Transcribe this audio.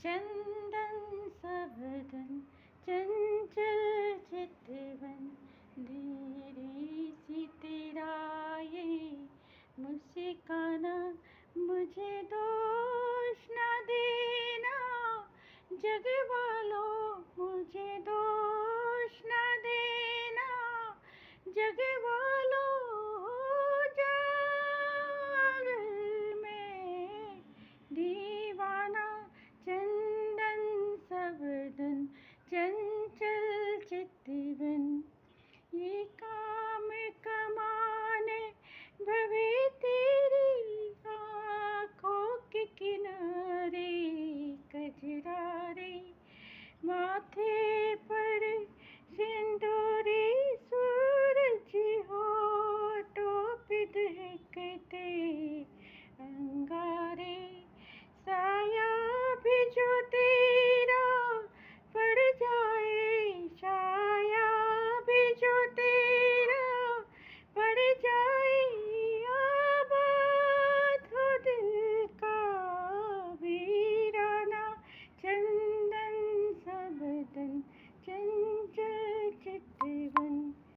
चंदन सबदन चंचल चितवन, धीरे सी तेरा ये मुस्काना, मुझे दोष न देना जग वालों, मुझे दोष न देना जग वालों। जागल में दीवाना, चंदन सबदन चंचल चितवन, ये काम कमाने भवे तेरी आँखों के किनारे कजरारे, माथे पर सिंदूरी सूरज होठों पे दहकते अंगारे।